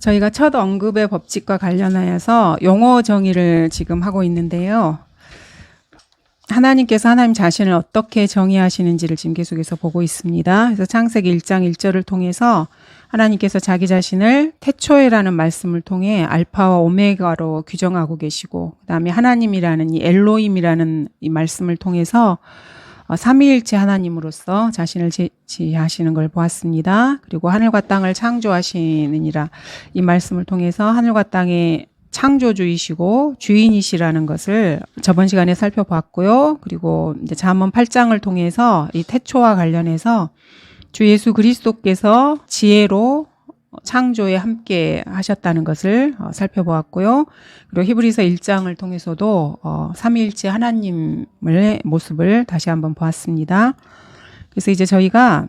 저희가 첫 언급의 법칙과 관련하여서 용어 정의를 지금 하고 있는데요. 하나님께서 하나님 자신을 어떻게 정의하시는지를 지금 계속해서 보고 있습니다. 그래서 창세기 1장 1절을 통해서 하나님께서 자기 자신을 태초에라는 말씀을 통해 알파와 오메가로 규정하고 계시고, 그다음에 하나님이라는 이 엘로힘이라는 이 말씀을 통해서 삼위일체 하나님으로서 자신을 제시하시는 걸 보았습니다. 그리고 하늘과 땅을 창조하시느니라, 이 말씀을 통해서 하늘과 땅의 창조주이시고 주인이시라는 것을 저번 시간에 살펴봤고요. 그리고 이제 잠언 8장을 통해서 이 태초와 관련해서 주 예수 그리스도께서 지혜로 창조에 함께 하셨다는 것을 살펴보았고요. 그리고 히브리서 1장을 통해서도 삼위일체 하나님의 모습을 다시 한번 보았습니다. 그래서 이제 저희가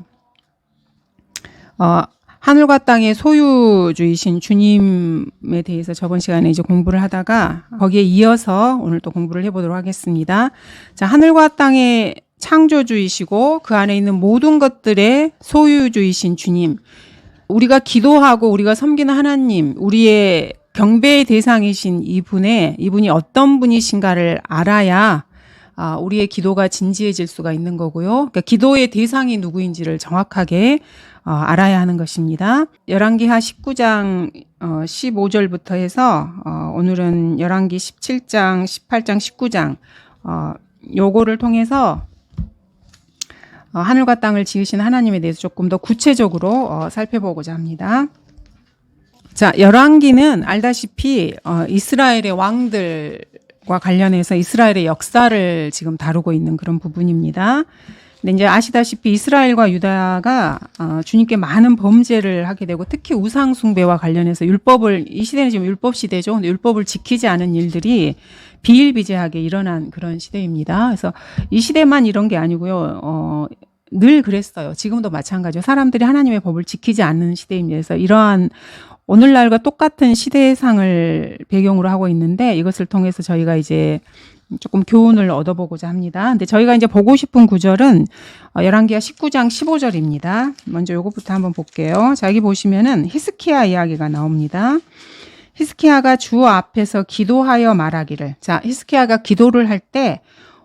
하늘과 땅의 소유주이신 주님에 대해서 저번 시간에 이제 공부를 하다가 거기에 이어서 오늘 또 공부를 해보도록 하겠습니다. 자, 하늘과 땅의 창조주이시고 그 안에 있는 모든 것들의 소유주이신 주님, 우리가 기도하고 우리가 섬기는 하나님, 우리의 경배의 대상이신 이분이 어떤 분이신가를 알아야 우리의 기도가 진지해질 수가 있는 거고요. 그러니까 기도의 대상이 누구인지를 정확하게 알아야 하는 것입니다. 열왕기하 19장 15절부터 해서 오늘은 열왕기 17장, 18장, 19장 요거를 통해서 하늘과 땅을 지으신 하나님에 대해서 조금 더 구체적으로 살펴보고자 합니다. 자, 열왕기는 알다시피 이스라엘의 왕들과 관련해서 이스라엘의 역사를 지금 다루고 있는 그런 부분입니다. 근데 이제 아시다시피 이스라엘과 유다가 주님께 많은 범죄를 하게 되고, 특히 우상 숭배와 관련해서 율법을, 이 시대는 지금 율법 시대죠. 근데 율법을 지키지 않은 일들이 비일비재하게 일어난 그런 시대입니다. 그래서 이 시대만 이런 게 아니고요. 늘 그랬어요. 지금도 마찬가지로 사람들이 하나님의 법을 지키지 않는 시대입니다. 그래서 이러한 오늘날과 똑같은 시대상을 배경으로 하고 있는데, 이것을 통해서 저희가 이제 조금 교훈을 얻어보고자 합니다. 근데 저희가 이제 보고 싶은 구절은 열왕기하 19장 15절입니다. 먼저 요것부터 한번 볼게요. 자, 여기 보시면은 히스키야 이야기가 나옵니다. 히스키야가 주 앞에서 기도하여 말하기를. 자, 히스키야가 기도를 할 때,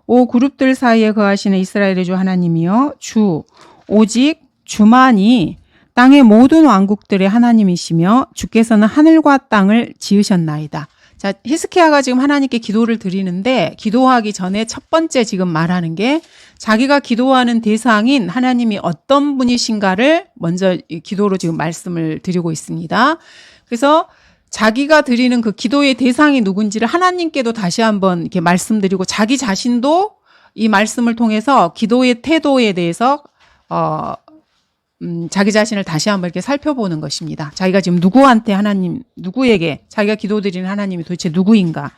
오 그룹들 사이에 거하시는 이스라엘의 주 하나님이여, 주 오직 주만이 땅의 모든 왕국들의 하나님이시며 주께서는 하늘과 땅을 지으셨나이다. 자, 히스키야가 지금 하나님께 기도를 드리는데, 기도하기 전에 첫 번째 지금 말하는 게 자기가 기도하는 대상인 하나님이 어떤 분이신가를 먼저 기도로 지금 말씀을 드리고 있습니다. 그래서 자기가 드리는 그 기도의 대상이 누군지를 하나님께도 다시 한번 이렇게 말씀드리고, 자기 자신도 이 말씀을 통해서 기도의 태도에 대해서 자기 자신을 다시 한번 이렇게 살펴보는 것입니다. 자기가 지금 누구한테 누구에게 자기가 기도드리는 하나님이 도대체 누구인가?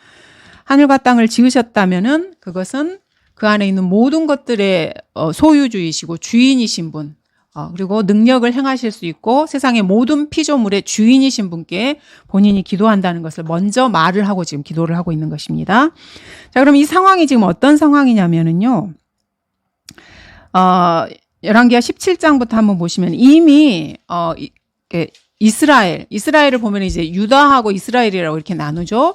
하늘과 땅을 지으셨다면은 그것은 그 안에 있는 모든 것들의 소유주이시고 주인이신 분, 그리고 능력을 행하실 수 있고 세상의 모든 피조물의 주인이신 분께 본인이 기도한다는 것을 먼저 말을 하고 지금 기도를 하고 있는 것입니다. 자, 그럼 이 상황이 지금 어떤 상황이냐면은요. 열왕기하 17장부터 한번 보시면 이미 이스라엘을 보면 이제 유다하고 이스라엘이라고 이렇게 나누죠.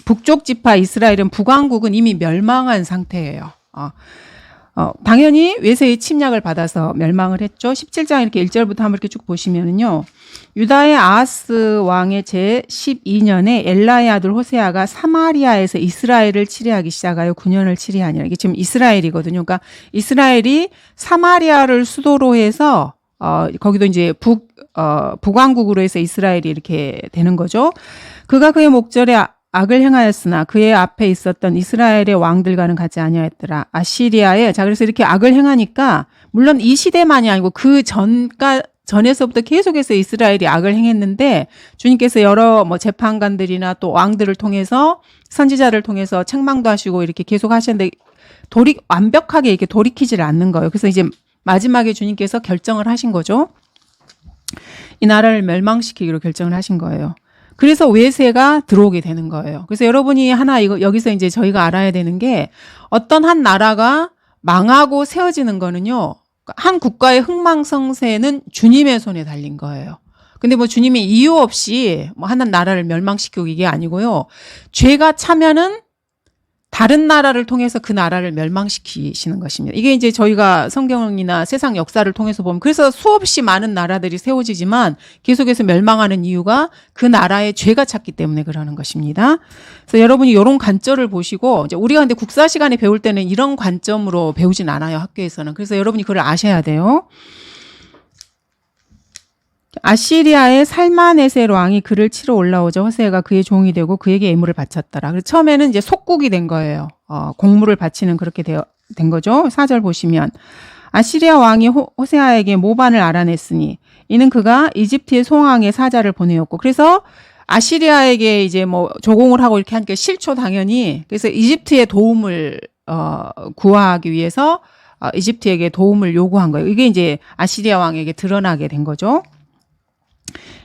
북쪽 지파 이스라엘은, 북왕국은 이미 멸망한 상태예요. 당연히 외세의 침략을 받아서 멸망을 했죠. 17장 이렇게 1절부터 한번 이렇게 쭉 보시면은요. 유다의 아하스 왕의 제 12년에 엘라의 아들 호세아가 사마리아에서 이스라엘을 치리하기 시작하여 9년을 치리하니라. 이게 지금 이스라엘이거든요. 그러니까 이스라엘이 사마리아를 수도로 해서 거기도 이제 북왕국으로 해서 이스라엘이 이렇게 되는 거죠. 그가 그의 목전에 악을 행하였으나 그의 앞에 있었던 이스라엘의 왕들과는 같지 아니하였더라. 아시리아에, 자, 그래서 이렇게 악을 행하니까, 물론 이 시대만이 아니고 그 전에서부터 계속해서 이스라엘이 악을 행했는데, 주님께서 여러 재판관들이나 또 왕들을 통해서, 선지자를 통해서 책망도 하시고 이렇게 계속 하셨는데, 완벽하게 이렇게 돌이키지를 않는 거예요. 그래서 이제 마지막에 주님께서 결정을 하신 거죠. 이 나라를 멸망시키기로 결정을 하신 거예요. 그래서 외세가 들어오게 되는 거예요. 그래서 여러분이 여기서 이제 저희가 알아야 되는 게, 어떤 한 나라가 망하고 세워지는 거는요, 한 국가의 흥망성쇠는 주님의 손에 달린 거예요. 근데 뭐 주님이 이유 없이 뭐 하는 나라를 멸망시키고 이게 아니고요. 죄가 차면은 다른 나라를 통해서 그 나라를 멸망시키시는 것입니다. 이게 이제 저희가 성경이나 세상 역사를 통해서 보면 그래서 수없이 많은 나라들이 세워지지만 계속해서 멸망하는 이유가 그 나라의 죄가 찼기 때문에 그러는 것입니다. 그래서 여러분이 이런 관점을 보시고 이제 우리가 근데 국사 시간에 배울 때는 이런 관점으로 배우진 않아요. 학교에서는. 그래서 여러분이 그걸 아셔야 돼요. 아시리아의 살마네셀 왕이 그를 치러 올라오자 호세아가 그의 종이 되고 그에게 예물을 바쳤더라. 그래서 처음에는 이제 속국이 된 거예요. 공물을 바치는 그렇게 된 거죠. 4절 보시면 아시리아 왕이 호세아에게 모반을 알아냈으니 이는 그가 이집트의 송왕의 사자를 보내었고 그래서 아시리아에게 이제 뭐 조공을 하고 이렇게 하니까 싫죠 당연히. 그래서 이집트의 도움을 구하기 위해서 이집트에게 도움을 요구한 거예요. 이게 이제 아시리아 왕에게 드러나게 된 거죠.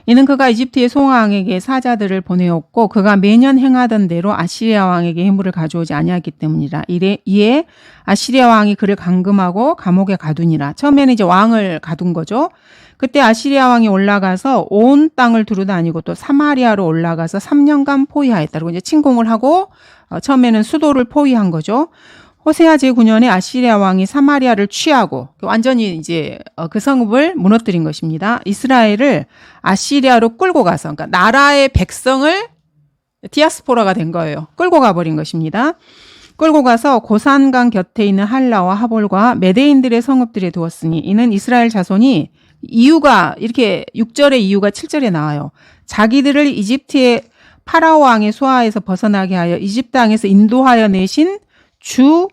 이는 그가 이집트의 송왕에게 사자들을 보내었고 그가 매년 행하던 대로 아시리아 왕에게 해물을 가져오지 아니하였기 때문이라. 이에 아시리아 왕이 그를 감금하고 감옥에 가두니라. 처음에는 이제 왕을 가둔 거죠. 그때 아시리아 왕이 올라가서 온 땅을 두루다니고 또 사마리아로 올라가서 3년간 포위하였다. 그리고 이제 침공을 하고 처음에는 수도를 포위한 거죠. 호세아 제9년에 아시리아 왕이 사마리아를 취하고 완전히 이제 그 성읍을 무너뜨린 것입니다. 이스라엘을 아시리아로 끌고 가서 그러니까 나라의 백성을 디아스포라가 된 거예요. 끌고 가버린 것입니다. 끌고 가서 고산강 곁에 있는 할라와 하볼과 메대인들의 성읍들에 두었으니 이는 이스라엘 자손이 이유가 이렇게 6절의 이유가 7절에 나와요. 자기들을 이집트의 파라오 왕의 수하에서 벗어나게 하여 이집트 땅에서 인도하여 내신 주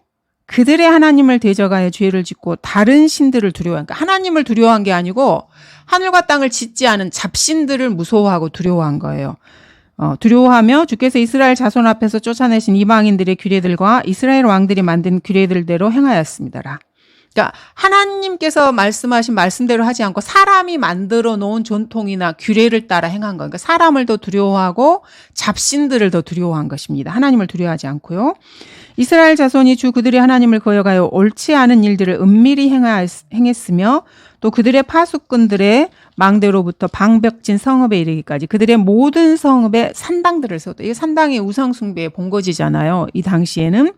그들의 하나님을 대적하여 죄를 짓고 다른 신들을 두려워한 그러니까 하나님을 두려워한 게 아니고 하늘과 땅을 짓지 않은 잡신들을 무서워하고 두려워한 거예요. 두려워하며 주께서 이스라엘 자손 앞에서 쫓아내신 이방인들의 규례들과 이스라엘 왕들이 만든 규례들대로 행하였습니다라. 그러니까 하나님께서 말씀하신 말씀대로 하지 않고 사람이 만들어 놓은 전통이나 규례를 따라 행한 거예요. 그러니까 사람을 더 두려워하고 잡신들을 더 두려워한 것입니다. 하나님을 두려워하지 않고요. 이스라엘 자손이 주 그들의 하나님을 거역하여 옳지 않은 일들을 은밀히 행했으며 또 그들의 파수꾼들의 망대로부터 방벽진 성읍에 이르기까지 그들의 모든 성읍에 산당들을 세웠다. 이게 산당의 우상숭배의 본거지잖아요. 이 당시에는.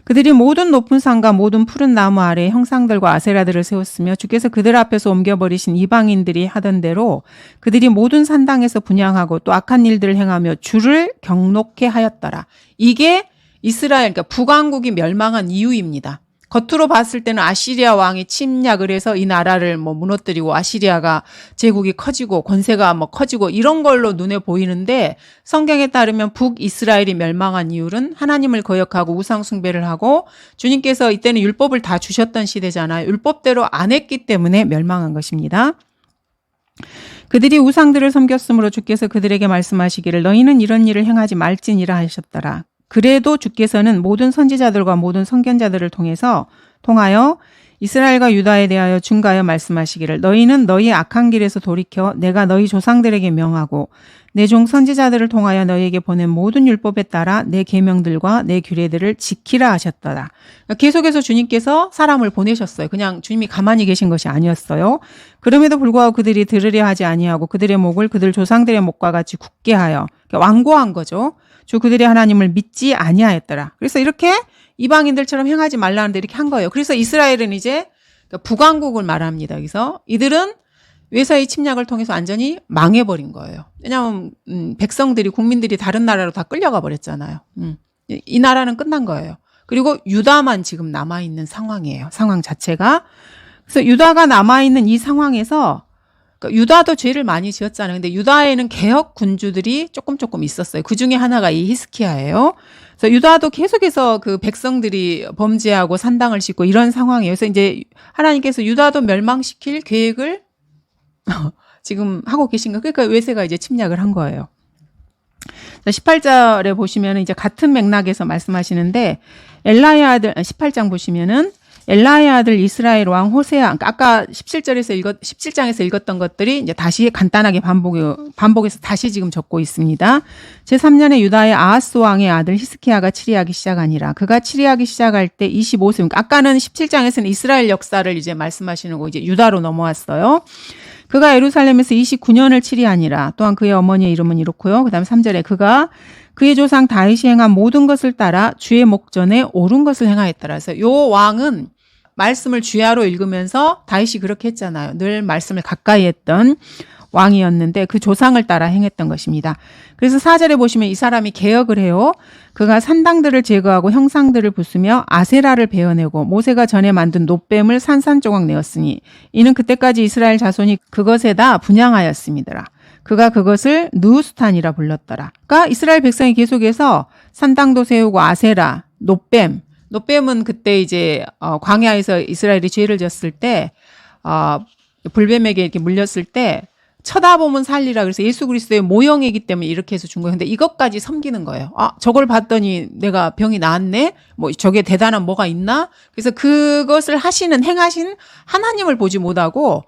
그들이 모든 높은 산과 모든 푸른 나무 아래에 형상들과 아세라들을 세웠으며 주께서 그들 앞에서 옮겨버리신 이방인들이 하던 대로 그들이 모든 산당에서 분향하고 또 악한 일들을 행하며 주를 경록해 하였더라. 이게 이스라엘, 그러니까 북왕국이 멸망한 이유입니다. 겉으로 봤을 때는 아시리아 왕이 침략을 해서 이 나라를 뭐 무너뜨리고 아시리아가 제국이 커지고 권세가 뭐 커지고 이런 걸로 눈에 보이는데 성경에 따르면 북이스라엘이 멸망한 이유는 하나님을 거역하고 우상 숭배를 하고 주님께서 이때는 율법을 다 주셨던 시대잖아요. 율법대로 안 했기 때문에 멸망한 것입니다. 그들이 우상들을 섬겼으므로 주께서 그들에게 말씀하시기를 너희는 이런 일을 행하지 말지니라 하셨더라. 그래도 주께서는 모든 선지자들과 모든 선견자들을 통하여 이스라엘과 유다에 대하여 중가하여 말씀하시기를 너희는 너희의 악한 길에서 돌이켜 내가 너희 조상들에게 명하고 내 종 선지자들을 통하여 너희에게 보낸 모든 율법에 따라 내 계명들과 내 규례들을 지키라 하셨더라. 계속해서 주님께서 사람을 보내셨어요. 그냥 주님이 가만히 계신 것이 아니었어요. 그럼에도 불구하고 그들이 들으려 하지 아니하고 그들의 목을 그들 조상들의 목과 같이 굳게 하여 완고한 거죠. 주 그들의 하나님을 믿지 아니하였더라. 그래서 이렇게 이방인들처럼 행하지 말라는데 이렇게 한 거예요. 그래서 이스라엘은 이제 북왕국을 말합니다. 그래서 이들은 외사의 침략을 통해서 완전히 망해버린 거예요. 왜냐하면 백성들이 국민들이 다른 나라로 다 끌려가 버렸잖아요. 이 나라는 끝난 거예요. 그리고 유다만 지금 남아있는 상황이에요. 상황 자체가. 그래서 유다가 남아있는 이 상황에서 그러니까 유다도 죄를 많이 지었잖아요. 근데 유다에는 개혁 군주들이 조금 있었어요. 그 중에 하나가 이 히스키야예요. 그래서 유다도 계속해서 그 백성들이 범죄하고 산당을 짓고 이런 상황이에요. 그래서 이제 하나님께서 유다도 멸망시킬 계획을 지금 하고 계신 거. 그러니까 외세가 이제 침략을 한 거예요. 18절에 보시면 이제 같은 맥락에서 말씀하시는데 엘라의 아들 18장 보시면은 엘라의 아들 이스라엘 왕 호세아, 그러니까 아까 17장에서 읽었던 것들이 이제 다시 간단하게 반복해서 다시 지금 적고 있습니다. 제3년에 유다의 아하스 왕의 아들 히스키야가 치리하기 시작하니라. 그가 치리하기 시작할 때 25세, 그러니까 아까는 17장에서는 이스라엘 역사를 이제 말씀하시는 거 이제 유다로 넘어왔어요. 그가 예루살렘에서 29년을 치리하니라. 또한 그의 어머니의 이름은 이렇고요. 그다음에 3절에 그가 그의 조상 다윗이 행한 모든 것을 따라 주의 목전에 옳은 것을 행하였더라. 그래서 요 왕은 말씀을 주야로 읽으면서 다윗이 그렇게 했잖아요. 늘 말씀을 가까이 했던 왕이었는데 그 조상을 따라 행했던 것입니다. 그래서 4절에 보시면 이 사람이 개혁을 해요. 그가 산당들을 제거하고 형상들을 부수며 아세라를 베어내고 모세가 전에 만든 놋뱀을 산산조각 내었으니 이는 그때까지 이스라엘 자손이 그것에다 분향하였습니다. 그가 그것을 느우스탄이라 불렀더라. 그러니까 이스라엘 백성이 계속해서 산당도 세우고 아세라, 놋뱀은 그때 이제 광야에서 이스라엘이 죄를 졌을 때 불뱀에게 이렇게 물렸을 때 쳐다보면 살리라. 그래서 예수 그리스도의 모형이기 때문에 이렇게 해서 준 거예요. 근데 이것까지 섬기는 거예요. 저걸 봤더니 내가 병이 나았네? 뭐 저게 대단한 뭐가 있나? 그래서 그것을 행하신 하나님을 보지 못하고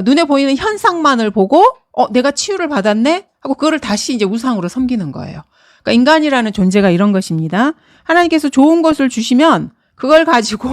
눈에 보이는 현상만을 보고 내가 치유를 받았네? 하고 그거를 다시 이제 우상으로 섬기는 거예요. 그러니까 인간이라는 존재가 이런 것입니다. 하나님께서 좋은 것을 주시면 그걸 가지고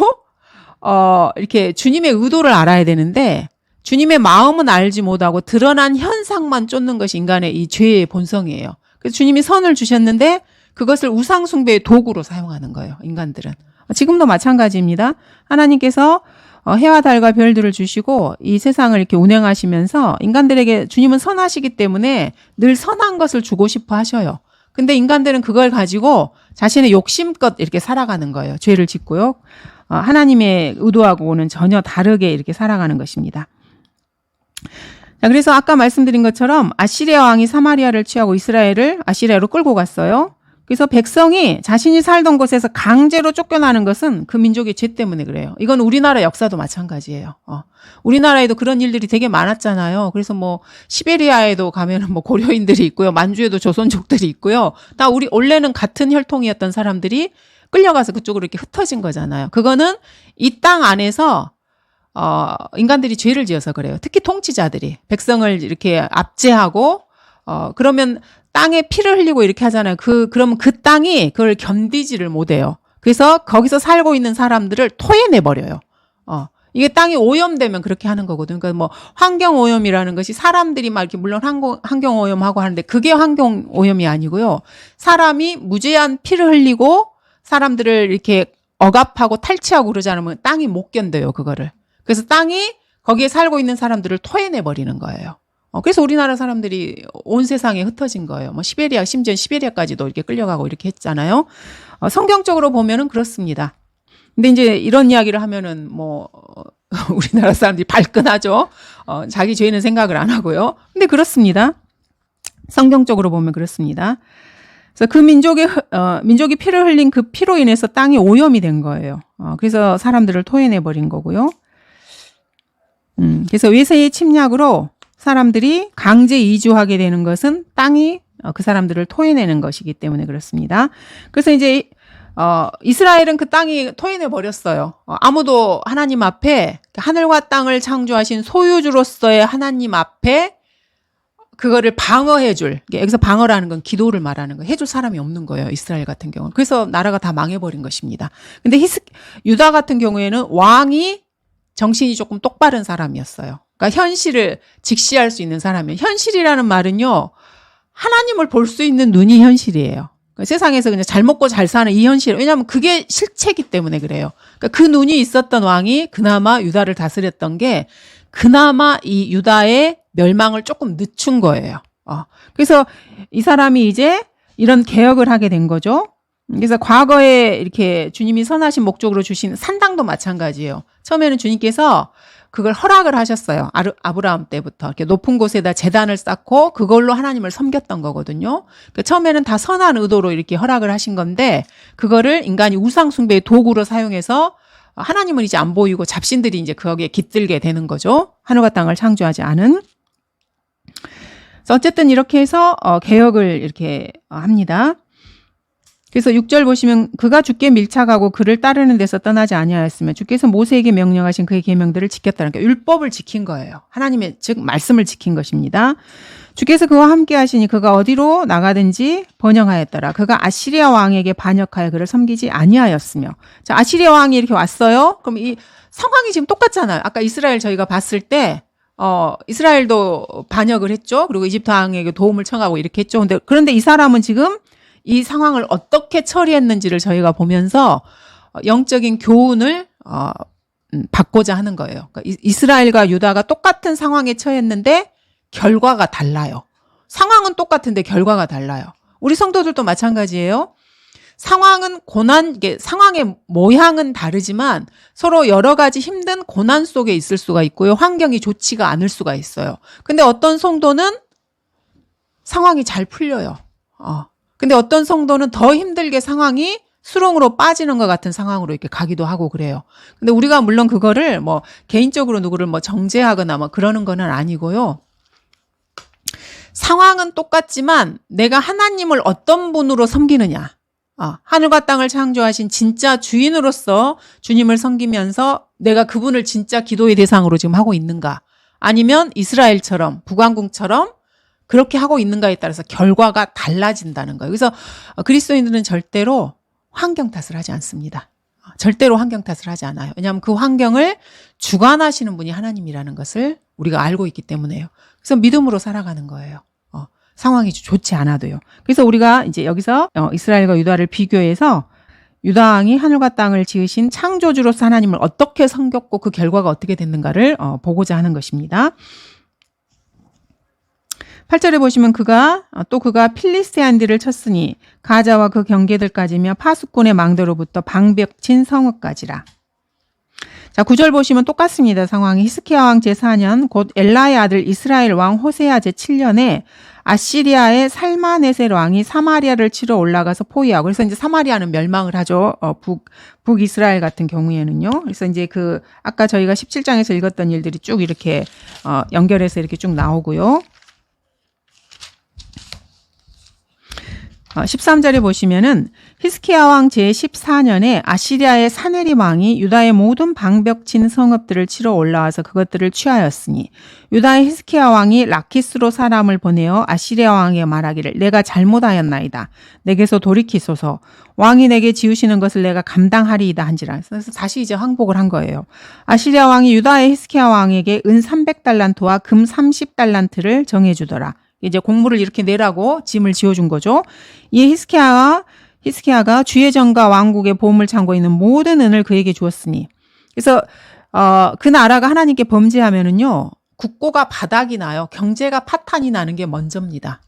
이렇게 주님의 의도를 알아야 되는데 주님의 마음은 알지 못하고 드러난 현상만 쫓는 것이 인간의 이 죄의 본성이에요. 그래서 주님이 선을 주셨는데 그것을 우상 숭배의 도구로 사용하는 거예요. 인간들은. 지금도 마찬가지입니다. 하나님께서 해와 달과 별들을 주시고 이 세상을 이렇게 운행하시면서 인간들에게 주님은 선하시기 때문에 늘 선한 것을 주고 싶어 하셔요. 근데 인간들은 그걸 가지고 자신의 욕심껏 이렇게 살아가는 거예요. 죄를 짓고요. 하나님의 의도하고는 전혀 다르게 이렇게 살아가는 것입니다. 자, 그래서 아까 말씀드린 것처럼 아시리아 왕이 사마리아를 취하고 이스라엘을 아시리아로 끌고 갔어요. 그래서 백성이 자신이 살던 곳에서 강제로 쫓겨나는 것은 그 민족의 죄 때문에 그래요. 이건 우리나라 역사도 마찬가지예요. 우리나라에도 그런 일들이 되게 많았잖아요. 그래서 뭐 시베리아에도 가면은 뭐 고려인들이 있고요. 만주에도 조선족들이 있고요. 다 우리 원래는 같은 혈통이었던 사람들이 끌려가서 그쪽으로 이렇게 흩어진 거잖아요. 그거는 이 땅 안에서 인간들이 죄를 지어서 그래요. 특히 통치자들이 백성을 이렇게 압제하고 그러면 땅에 피를 흘리고 이렇게 하잖아요. 그러면 그 땅이 그걸 견디지를 못해요. 그래서 거기서 살고 있는 사람들을 토해내 버려요. 이게 땅이 오염되면 그렇게 하는 거거든요. 그러니까 뭐 환경 오염이라는 것이 사람들이 막 이렇게 물론 환경 오염하고 하는데 그게 환경 오염이 아니고요. 사람이 무제한 피를 흘리고 사람들을 이렇게 억압하고 탈취하고 그러지 않으면 땅이 못 견뎌요. 그거를. 그래서 땅이 거기에 살고 있는 사람들을 토해내 버리는 거예요. 그래서 우리나라 사람들이 온 세상에 흩어진 거예요. 뭐 시베리아, 심지어 시베리아까지도 이렇게 끌려가고 이렇게 했잖아요. 성경적으로 보면은 그렇습니다. 근데 이제 이런 이야기를 하면은 뭐 우리나라 사람들이 발끈하죠. 자기 죄는 생각을 안 하고요. 근데 그렇습니다. 성경적으로 보면 그렇습니다. 그래서 그 민족이 피를 흘린 그 피로 인해서 땅이 오염이 된 거예요. 그래서 사람들을 토해내 버린 거고요. 그래서 외세의 침략으로 사람들이 강제 이주하게 되는 것은 땅이 그 사람들을 토해내는 것이기 때문에 그렇습니다. 그래서 이제 이스라엘은 그 땅이 토해내 버렸어요. 아무도 하나님 앞에 하늘과 땅을 창조하신 소유주로서의 하나님 앞에 그거를 방어해줄, 여기서 방어라는 건 기도를 말하는 거예요. 해줄 사람이 없는 거예요. 이스라엘 같은 경우는. 그래서 나라가 다 망해버린 것입니다. 근데 유다 같은 경우에는 왕이 정신이 조금 똑바른 사람이었어요. 그러니까 현실을 직시할 수 있는 사람이에요. 현실이라는 말은요, 하나님을 볼 수 있는 눈이 현실이에요. 그러니까 세상에서 그냥 잘 먹고 잘 사는 이 현실. 왜냐하면 그게 실체이기 때문에 그래요. 그러니까 그 눈이 있었던 왕이 그나마 유다를 다스렸던 게 그나마 이 유다의 멸망을 조금 늦춘 거예요. 그래서 이 사람이 이제 이런 개혁을 하게 된 거죠. 그래서 과거에 이렇게 주님이 선하신 목적으로 주신 산당도 마찬가지예요. 처음에는 주님께서 그걸 허락을 하셨어요. 아브라함 때부터 이렇게 높은 곳에다 제단을 쌓고 그걸로 하나님을 섬겼던 거거든요. 그러니까 처음에는 다 선한 의도로 이렇게 허락을 하신 건데 그거를 인간이 우상 숭배의 도구로 사용해서 하나님은 이제 안 보이고 잡신들이 이제 거기에 깃들게 되는 거죠. 하늘과 땅을 창조하지 않은. 그래서 어쨌든 이렇게 해서 개혁을 이렇게 합니다. 그래서 6절 보시면 그가 주께 밀착하고 그를 따르는 데서 떠나지 아니하였으며 주께서 모세에게 명령하신 그의 계명들을 지켰다는 게 율법을 지킨 거예요. 하나님의 즉 말씀을 지킨 것입니다. 주께서 그와 함께 하시니 그가 어디로 나가든지 번영하였더라. 그가 아시리아 왕에게 반역하여 그를 섬기지 아니하였으며. 자, 아시리아 왕이 이렇게 왔어요. 그럼 이 상황이 지금 똑같잖아요. 아까 이스라엘 저희가 봤을 때 이스라엘도 반역을 했죠. 그리고 이집트 왕에게 도움을 청하고 이렇게 했죠. 그런데 이 사람은 지금 이 상황을 어떻게 처리했는지를 저희가 보면서 영적인 교훈을 받고자 하는 거예요. 그러니까 이스라엘과 유다가 똑같은 상황에 처했는데 결과가 달라요. 상황은 똑같은데 결과가 달라요. 우리 성도들도 마찬가지예요. 상황은 상황의 모양은 다르지만 서로 여러 가지 힘든 고난 속에 있을 수가 있고요. 환경이 좋지가 않을 수가 있어요. 근데 어떤 성도는 상황이 잘 풀려요. 근데 어떤 성도는 더 힘들게 상황이 수렁으로 빠지는 것 같은 상황으로 이렇게 가기도 하고 그래요. 근데 우리가 물론 그거를 뭐 개인적으로 누구를 뭐 정죄하거나 뭐 그러는 건 아니고요. 상황은 똑같지만 내가 하나님을 어떤 분으로 섬기느냐. 하늘과 땅을 창조하신 진짜 주인으로서 주님을 섬기면서 내가 그분을 진짜 기도의 대상으로 지금 하고 있는가. 아니면 이스라엘처럼 북왕국처럼 그렇게 하고 있는가에 따라서 결과가 달라진다는 거예요. 그래서 그리스도인들은 절대로 환경 탓을 하지 않습니다. 절대로 환경 탓을 하지 않아요. 왜냐하면 그 환경을 주관하시는 분이 하나님이라는 것을 우리가 알고 있기 때문에요. 그래서 믿음으로 살아가는 거예요. 상황이 좋지 않아도요. 그래서 우리가 이제 여기서 이스라엘과 유다를 비교해서 유다 왕이 하늘과 땅을 지으신 창조주로서 하나님을 어떻게 섬겼고 그 결과가 어떻게 됐는가를 보고자 하는 것입니다. 8절에 보시면 그가 필리스티안들을 쳤으니 가자와 그 경계들까지며 파수꾼의 망대로부터 방벽친 성읍까지라. 자, 9절 보시면 똑같습니다. 상황이 히스기야 왕 제4년 곧 엘라의 아들 이스라엘 왕 호세아 제7년에 아시리아의 살마네셀 왕이 사마리아를 치러 올라가서 포위하고, 그래서 이제 사마리아는 멸망을 하죠. 북이스라엘 같은 경우에는요. 그래서 이제 아까 저희가 17장에서 읽었던 일들이 쭉 이렇게 연결해서 이렇게 쭉 나오고요. 13절에 보시면은 히스기야 왕 제14년에 아시리아의 사네립 왕이 유다의 모든 방벽친 성읍들을 치러 올라와서 그것들을 취하였으니 유다의 히스기야 왕이 라키스로 사람을 보내어 아시리아 왕에게 말하기를 내가 잘못하였나이다. 내게서 돌이키소서. 왕이 내게 지으시는 것을 내가 감당하리이다 한지라. 그래서 다시 이제 항복을 한 거예요. 아시리아 왕이 유다의 히스기야 왕에게 은 300달란트와 금 30달란트를 정해주더라. 이제 공물을 이렇게 내라고 짐을 지어준 거죠. 이 히스기야가 주의 전과 왕국의 보물 창고에 있는 모든 은을 그에게 주었으니. 그래서 그 나라가 하나님께 범죄하면은요, 국고가 바닥이 나요. 경제가 파탄이 나는 게 먼저입니다.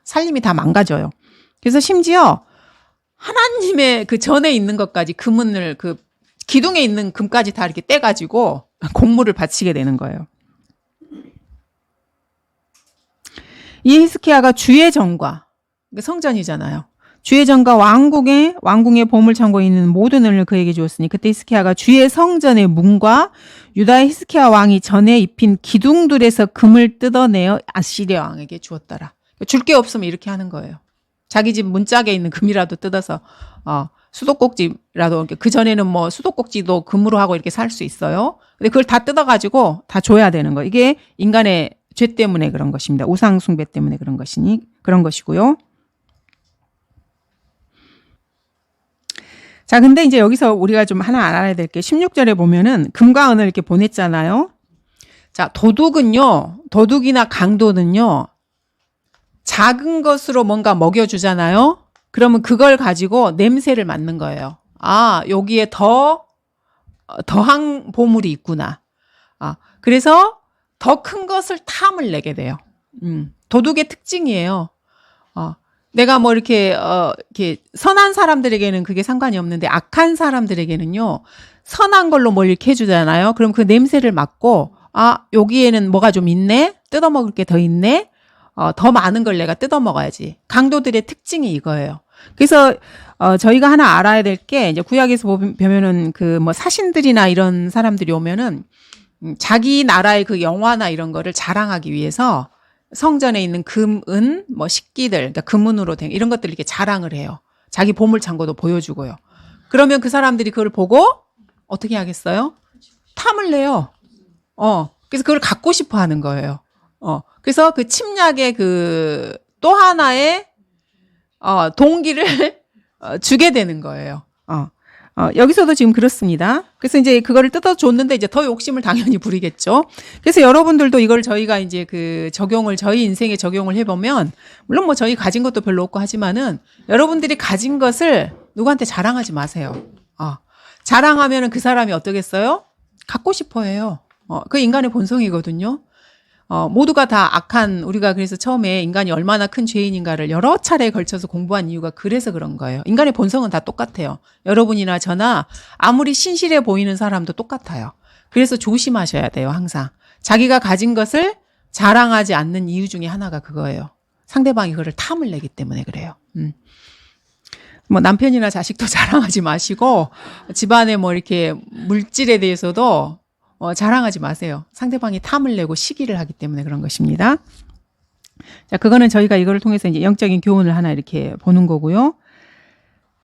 살림이 다 망가져요. 그래서 심지어 하나님의 그 전에 있는 것까지 금은을 기둥에 있는 금까지 다 이렇게 떼가지고 공물을 바치게 되는 거예요. 이 히스기야가 주의 전과, 성전이잖아요. 주의 전과 왕궁의 보물 창고에 있는 모든 은을 그에게 주었으니 그때 히스기야가 주의 성전의 문과 유다의 히스기야 왕이 전에 입힌 기둥들에서 금을 뜯어내어 아시리아 왕에게 주었더라. 줄 게 없으면 이렇게 하는 거예요. 자기 집 문짝에 있는 금이라도 뜯어서 수도꼭지라도, 그 전에는 뭐 수도꼭지도 금으로 하고 이렇게 살 수 있어요. 근데 그걸 다 뜯어가지고 다 줘야 되는 거. 이게 인간의 죄 때문에 그런 것입니다. 우상 숭배 때문에 그런 것이고요. 자, 근데 이제 여기서 우리가 좀 하나 알아야 될 게 16절에 보면은 금과 은을 이렇게 보냈잖아요. 자, 도둑이나 강도는요, 작은 것으로 뭔가 먹여주잖아요. 그러면 그걸 가지고 냄새를 맡는 거예요. 여기에 더한 보물이 있구나. 그래서 더 큰 것을 탐을 내게 돼요. 도둑의 특징이에요. 내가 뭐 이렇게 선한 사람들에게는 그게 상관이 없는데 악한 사람들에게는요, 선한 걸로 뭘 이렇게 해주잖아요. 그럼 그 냄새를 맡고, 여기에는 뭐가 좀 있네? 뜯어먹을 게 더 있네? 더 많은 걸 내가 뜯어먹어야지. 강도들의 특징이 이거예요. 그래서, 저희가 하나 알아야 될 게, 이제 구약에서 보면은 뭐 사신들이나 이런 사람들이 오면은, 자기 나라의 그 영화나 이런 거를 자랑하기 위해서 성전에 있는 금, 은, 뭐 식기들, 그러니까 금은으로 된 이런 것들을 이렇게 자랑을 해요. 자기 보물 창고도 보여주고요. 그러면 그 사람들이 그걸 보고 어떻게 하겠어요? 탐을 내요. 그래서 그걸 갖고 싶어 하는 거예요. 그래서 그 침략의 또 하나의 동기를 주게 되는 거예요. 여기서도 지금 그렇습니다. 그래서 이제 그거를 뜯어줬는데 이제 더 욕심을 당연히 부리겠죠. 그래서 여러분들도 이걸 저희가 이제 그 적용을 저희 인생에 적용을 해보면 물론 뭐 저희 가진 것도 별로 없고 하지만은 여러분들이 가진 것을 누구한테 자랑하지 마세요. 자랑하면은 그 사람이 어떠겠어요? 갖고 싶어 해요. 그 인간의 본성이거든요. 모두가 다 악한, 우리가 그래서 처음에 인간이 얼마나 큰 죄인인가를 여러 차례에 걸쳐서 공부한 이유가 그래서 그런 거예요. 인간의 본성은 다 똑같아요. 여러분이나 저나 아무리 신실해 보이는 사람도 똑같아요. 그래서 조심하셔야 돼요, 항상. 자기가 가진 것을 자랑하지 않는 이유 중에 하나가 그거예요. 상대방이 그걸 탐을 내기 때문에 그래요. 뭐 남편이나 자식도 자랑하지 마시고 집안에 뭐 이렇게 물질에 대해서도 자랑하지 마세요. 상대방이 탐을 내고 시기를 하기 때문에 그런 것입니다. 자, 그거는 저희가 이거를 통해서 이제 영적인 교훈을 하나 이렇게 보는 거고요.